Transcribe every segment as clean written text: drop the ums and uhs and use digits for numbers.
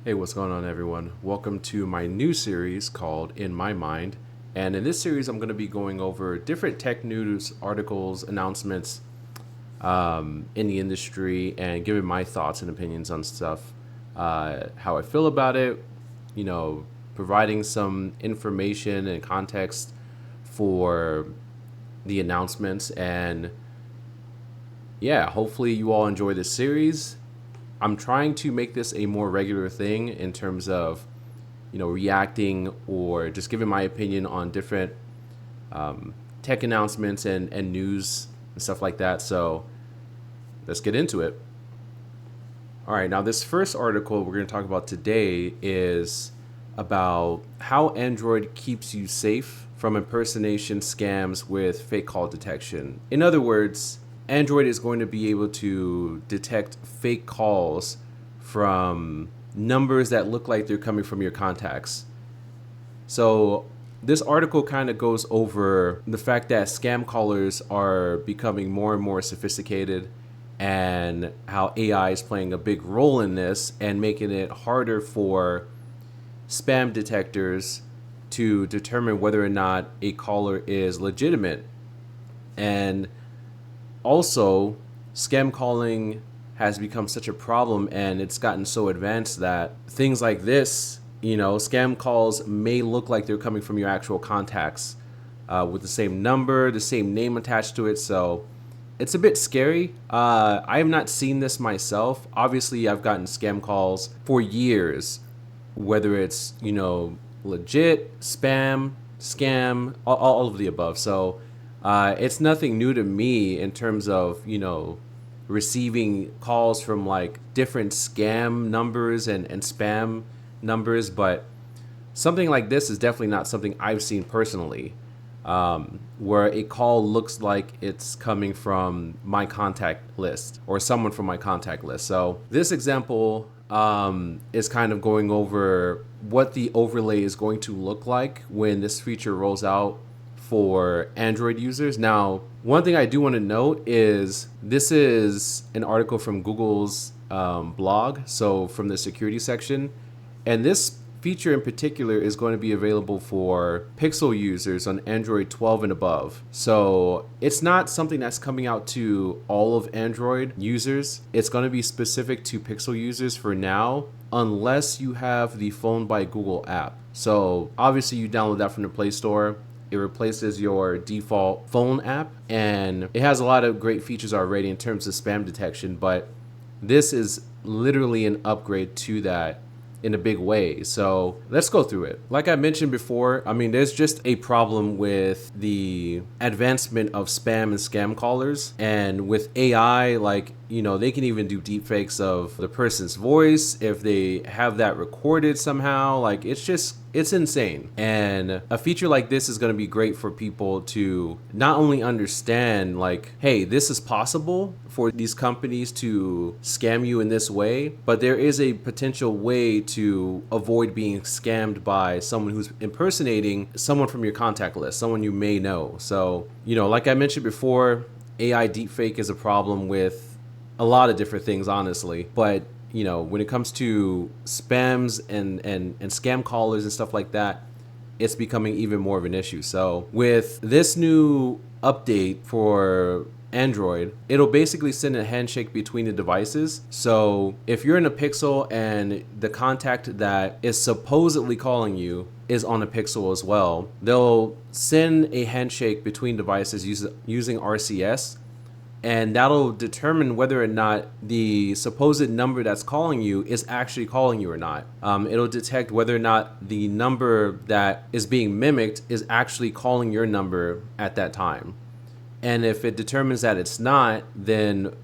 Hey, what's going on, everyone? Welcome to my new series called In My Mind. And in this series, I'm going to be going over different tech news articles, announcements in the industry, and giving my thoughts and opinions on stuff, how I feel about it, providing some information and context for the announcements. And yeah, hopefully you all enjoy this series. I'm trying to make this a more regular thing in terms of, reacting or just giving my opinion on different tech announcements and news and stuff like that. So let's get into it. All right, now this first article we're going to talk about today is about how Android keeps you safe from impersonation scams with fake call detection. In other words, Android is going to be able to detect fake calls from numbers that look like they're coming from your contacts. So this article kind of goes over the fact that scam callers are becoming more and more sophisticated and how AI is playing a big role in this and making it harder for spam detectors to determine whether or not a caller is legitimate. And also, scam calling has become such a problem and it's gotten so advanced that things like this, scam calls may look like they're coming from your actual contacts with the same number, the same name attached to it. So it's a bit scary. I have not seen this myself. Obviously, I've gotten scam calls for years, whether it's, legit, spam, scam, all of the above. So it's nothing new to me in terms of, receiving calls from like different scam numbers and spam numbers. But something like this is definitely not something I've seen personally, where a call looks like it's coming from my contact list or someone from my contact list. So this example is kind of going over what the overlay is going to look like when this feature rolls out for Android users. Now, one thing I do want to note is this is an article from Google's blog, so from the security section. And this feature in particular is going to be available for Pixel users on Android 12 and above. So it's not something that's coming out to all of Android users. It's going to be specific to Pixel users for now, unless you have the Phone by Google app. So obviously you download that from the Play Store. It replaces your default phone app, and it has a lot of great features already in terms of spam detection, but this is literally an upgrade to that in a big way. So let's go through it. Like I mentioned before, there's just a problem with the advancement of spam and scam callers. And with AI, they can even do deepfakes of the person's voice if they have that recorded somehow. It's insane. And a feature like this is going to be great for people to not only understand, hey, this is possible for these companies to scam you in this way, but there is a potential way to avoid being scammed by someone who's impersonating someone from your contact list, someone you may know. So, like I mentioned before, AI deepfake is a problem with a lot of different things, honestly. But when it comes to spams and scam callers and stuff like that, it's becoming even more of an issue. So with this new update for Android, it'll basically send a handshake between the devices. So if you're in a Pixel and the contact that is supposedly calling you is on a Pixel as well, they'll send a handshake between devices using RCS. And that'll determine whether or not the supposed number that's calling you is actually calling you or not. It'll detect whether or not the number that is being mimicked is actually calling your number at that time. And if it determines that it's not, then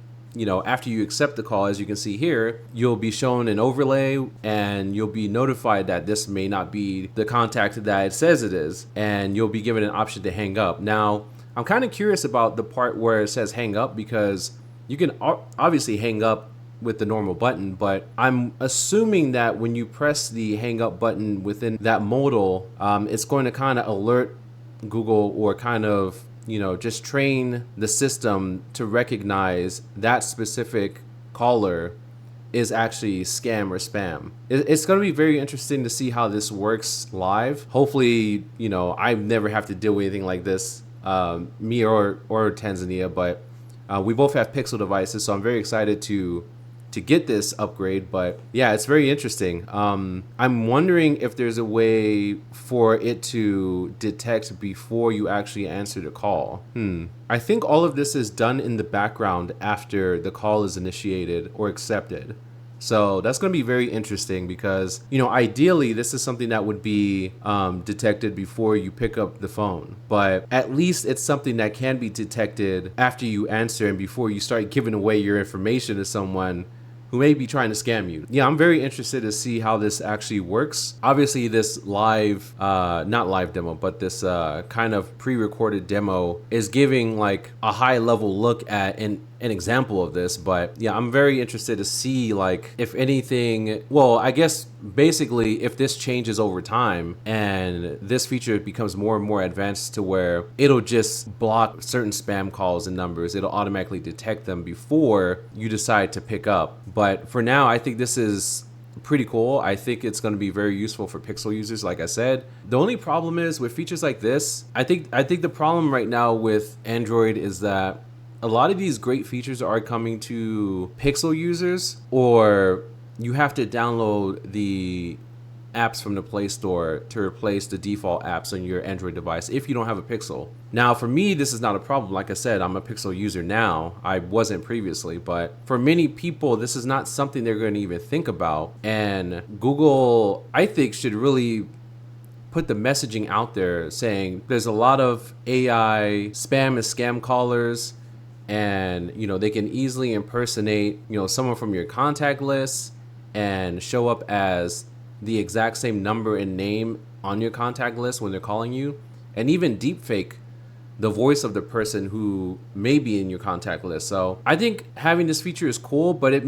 after you accept the call, as you can see here, you'll be shown an overlay and you'll be notified that this may not be the contact that it says it is. And you'll be given an option to hang up. Now, I'm kind of curious about the part where it says hang up, because you can obviously hang up with the normal button, but I'm assuming that when you press the hang up button within that modal, it's going to kind of alert Google or kind of, just train the system to recognize that specific caller is actually scam or spam. It's going to be very interesting to see how this works live. Hopefully, I never have to deal with anything like this, me or Tanzania, but we both have Pixel devices, so I'm very excited to get this upgrade. But yeah, it's very interesting. I'm wondering if there's a way for it to detect before you actually answer the call. I think all of this is done in the background after the call is initiated or accepted. So that's going to be very interesting because, ideally this is something that would be detected before you pick up the phone. But at least it's something that can be detected after you answer and before you start giving away your information to someone who may be trying to scam you. Yeah, I'm very interested to see how this actually works. Obviously, this live, not live demo, but this kind of pre-recorded demo is giving like a high level look at an example of this. But yeah, I'm very interested to see like if anything, well, I guess basically if this changes over time and this feature becomes more and more advanced to where it'll just block certain spam calls and numbers, it'll automatically detect them before you decide to pick up. But for now, I think this is pretty cool. I think it's going to be very useful for Pixel users, like I said. The only problem is with features like this, I think the problem right now with Android is that a lot of these great features are coming to Pixel users, or you have to download the apps from the Play Store to replace the default apps on your Android device if you don't have a Pixel. Now, for me, this is not a problem. Like I said, I'm a Pixel user now. I wasn't previously, but for many people, this is not something they're going to even think about. And Google, I think, should really put the messaging out there saying there's a lot of AI spam and scam callers, and they can easily impersonate someone from your contact list and show up as the exact same number and name on your contact list when they're calling you, and even deepfake the voice of the person who may be in your contact list. So I think having this feature is cool, but it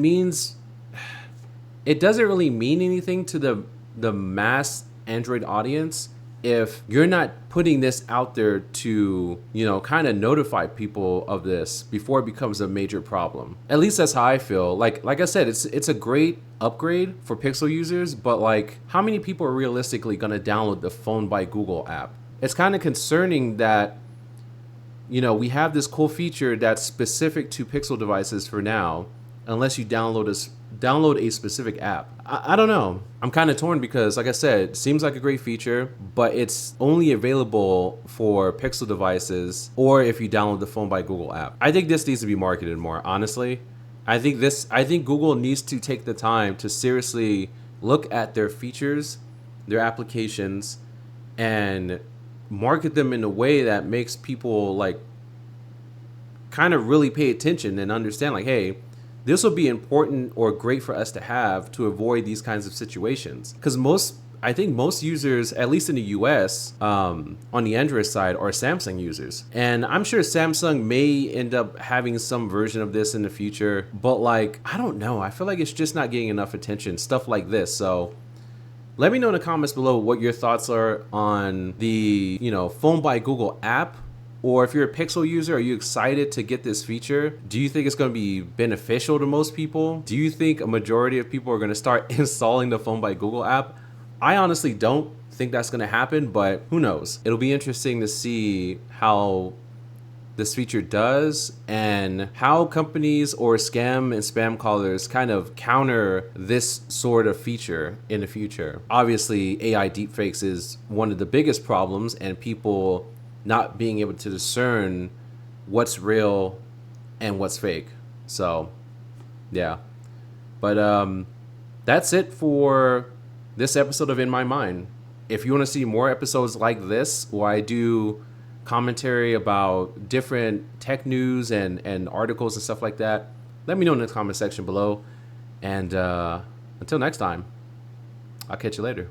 doesn't really mean anything to the mass Android audience if you're not putting this out there to, kind of notify people of this before it becomes a major problem. At least that's how I feel. Like I said, it's a great upgrade for Pixel users, but like, how many people are realistically going to download the Phone by Google app? It's kind of concerning that, we have this cool feature that's specific to Pixel devices for now, unless you download a specific app. I don't know. I'm kind of torn because, like I said, it seems like a great feature, but it's only available for Pixel devices or if you download the Phone by Google app. I think this needs to be marketed more, honestly. I think Google needs to take the time to seriously look at their features, their applications, and market them in a way that makes people like kind of really pay attention and understand like, hey, this will be important or great for us to have to avoid these kinds of situations. Because I think most users, at least in the US, on the Android side, are Samsung users. And I'm sure Samsung may end up having some version of this in the future. But like, I don't know. I feel like it's just not getting enough attention, stuff like this. So let me know in the comments below what your thoughts are on the, Phone by Google app. Or if you're a Pixel user, are you excited to get this feature? Do you think it's going to be beneficial to most people? Do you think a majority of people are going to start installing the Phone by Google app? I honestly don't think that's going to happen, but who knows? It'll be interesting to see how this feature does and how companies or scam and spam callers kind of counter this sort of feature in the future. Obviously, AI deepfakes is one of the biggest problems, and people not being able to discern what's real and what's fake. So, yeah. But that's it for this episode of In My Mind. If you want to see more episodes like this, where I do commentary about different tech news and articles and stuff like that, let me know in the comment section below. And until next time, I'll catch you later.